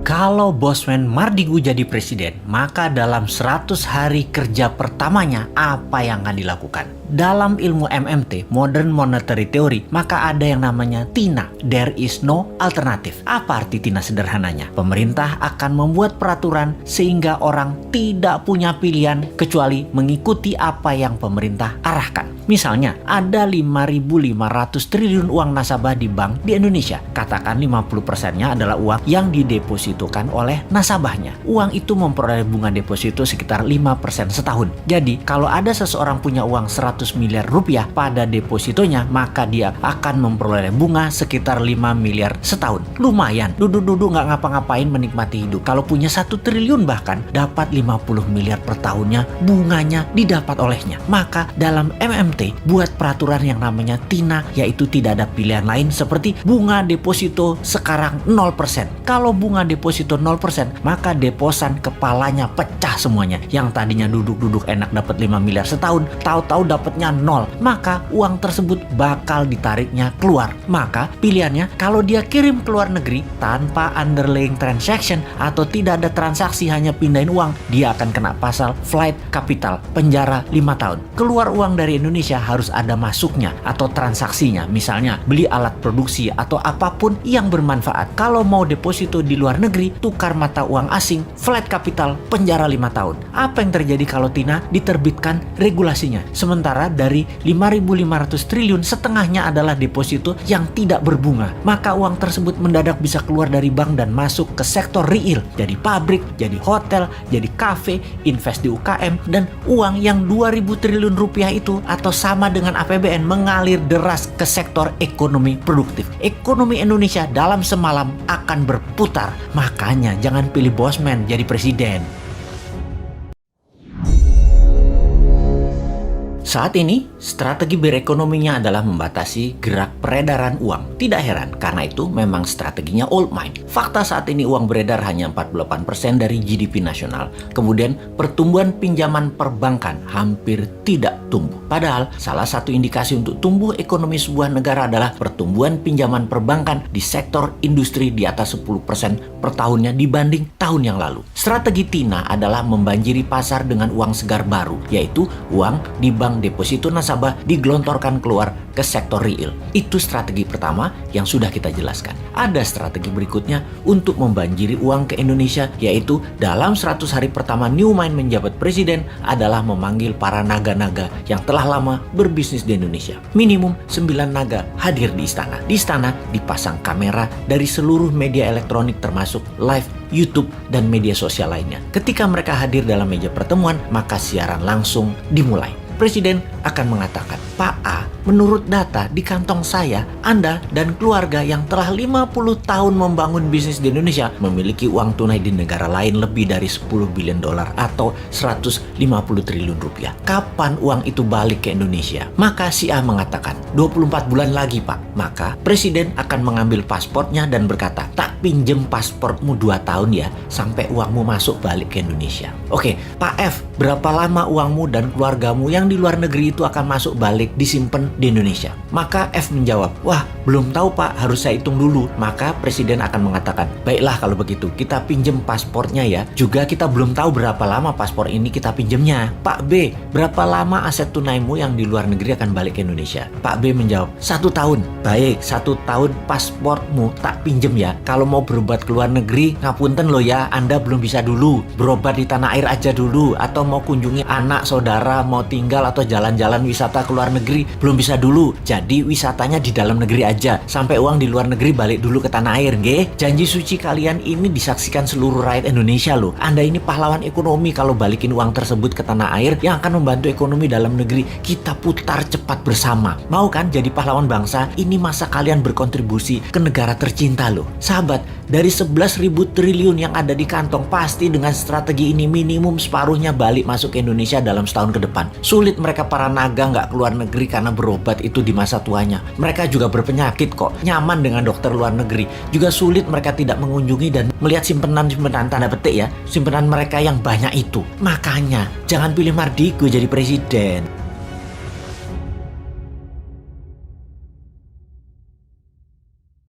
Kalau Bosman Mardigu jadi presiden, maka dalam 100 hari kerja pertamanya apa yang akan dilakukan? Dalam ilmu MMT, Modern Monetary Theory, maka ada yang namanya TINA, There is no alternative. Apa arti TINA sederhananya? Pemerintah akan membuat peraturan sehingga orang tidak punya pilihan kecuali mengikuti apa yang pemerintah arahkan. Misalnya, ada 5.500 triliun uang nasabah di bank di Indonesia. Katakan 50%-nya adalah uang yang didepositokan oleh nasabahnya. Uang itu memperoleh bunga deposito sekitar 5% setahun. Jadi, kalau ada seseorang punya uang 100 miliar rupiah pada depositonya, maka dia akan memperoleh bunga sekitar 5 miliar setahun. Lumayan, duduk-duduk nggak ngapa-ngapain menikmati hidup. Kalau punya 1 triliun bahkan, dapat 50 miliar per tahunnya, bunganya didapat olehnya. Maka dalam MMT, buat peraturan yang namanya TINA, yaitu tidak ada pilihan lain seperti bunga deposito sekarang 0%. Kalau bunga deposito 0%, maka deposan kepalanya pecah semuanya. Yang tadinya duduk-duduk enak dapat 5 miliar setahun, tahu-tahu dapatnya 0. Maka uang tersebut bakal ditariknya keluar. Maka pilihannya, kalau dia kirim ke luar negeri tanpa underlying transaction atau tidak ada transaksi hanya pindahin uang, dia akan kena pasal flight capital, penjara 5 tahun. Keluar uang dari Indonesia harus ada masuknya atau transaksinya, misalnya beli alat produksi atau apapun yang bermanfaat. Kalau mau deposito di luar negeri, tukar mata uang asing, flight capital, penjara 5 tahun. Apa yang terjadi kalau TINA diterbitkan regulasinya? Sementara dari 5.500 triliun, setengahnya adalah deposito yang tidak berbunga. Maka uang tersebut mendadak bisa keluar dari bank dan masuk ke sektor real. Jadi pabrik, jadi hotel, jadi kafe, invest di UKM, dan uang yang 2.000 triliun rupiah itu atau sama dengan APBN mengalir deras ke sektor ekonomi produktif. Ekonomi Indonesia dalam semalam akan berputar. Makanya jangan pilih Bosman jadi presiden. Saat ini, strategi berekonominya adalah membatasi gerak peredaran uang. Tidak heran, karena itu memang strateginya old mind. Fakta saat ini uang beredar hanya 48% dari GDP nasional. Kemudian, pertumbuhan pinjaman perbankan hampir tidak tumbuh. Padahal, salah satu indikasi untuk tumbuh ekonomi sebuah negara adalah pertumbuhan pinjaman perbankan di sektor industri di atas 10% per tahunnya dibanding tahun yang lalu. Strategi TINA adalah membanjiri pasar dengan uang segar baru, yaitu uang di bank deposito nasabah digelontorkan keluar ke sektor real. Itu strategi pertama yang sudah kita jelaskan. Ada strategi berikutnya untuk membanjiri uang ke Indonesia, yaitu dalam 100 hari pertama Newman menjabat presiden adalah memanggil para naga-naga yang telah lama berbisnis di Indonesia. Minimum 9 naga hadir di istana. Di istana dipasang kamera dari seluruh media elektronik termasuk live YouTube dan media sosial lainnya. Ketika mereka hadir dalam meja pertemuan, maka siaran langsung dimulai. Presiden akan mengatakan, Pak A, menurut data di kantong saya, Anda dan keluarga yang telah 50 tahun membangun bisnis di Indonesia memiliki uang tunai di negara lain lebih dari 10 billion dolar atau 150 triliun rupiah. Kapan uang itu balik ke Indonesia? Maka si A mengatakan, 24 bulan lagi Pak. Maka Presiden akan mengambil paspornya dan berkata, tak pinjem pasportmu 2 tahun ya, sampai uangmu masuk balik ke Indonesia. Oke, Pak F, berapa lama uangmu dan keluargamu yang di luar negeri itu akan masuk balik disimpan di Indonesia? Maka F menjawab, wah belum tahu Pak, harus saya hitung dulu. Maka Presiden akan mengatakan, baiklah kalau begitu kita pinjem paspornya ya. Juga kita belum tahu berapa lama paspor ini kita pinjemnya. Pak B, berapa lama aset tunaimu yang di luar negeri akan balik ke Indonesia? Pak B menjawab, 1 tahun. Baik, 1 tahun pasportmu tak pinjem ya. Kalau mau berobat ke luar negeri, ngapunten loh ya, Anda belum bisa dulu. Berobat di tanah air aja dulu. Atau mau kunjungi anak, saudara, mau tinggal atau jalan-jalan wisata ke luar negeri, belum bisa dulu. Jadi wisatanya di dalam negeri aja, sampai uang di luar negeri balik dulu ke tanah air, nggih. Janji suci kalian ini disaksikan seluruh rakyat Indonesia loh. Anda ini pahlawan ekonomi kalau balikin uang tersebut ke tanah air yang akan membantu ekonomi dalam negeri. Kita putar cepat bersama. Mau kan jadi pahlawan bangsa? Ini masa kalian berkontribusi ke negara tercinta loh. Sahabat, dari 11.000 triliun yang ada di kantong, pasti dengan strategi ini minimum separuhnya balik masuk ke Indonesia dalam setahun ke depan. Sulit mereka para naga nggak keluar negeri karena berobat itu di masa tuanya. Mereka juga berpenyakit kok, nyaman dengan dokter luar negeri. Juga sulit mereka tidak mengunjungi dan melihat simpenan-simpenan tanda petik ya, simpenan mereka yang banyak itu. Makanya jangan pilih Mardigu jadi presiden.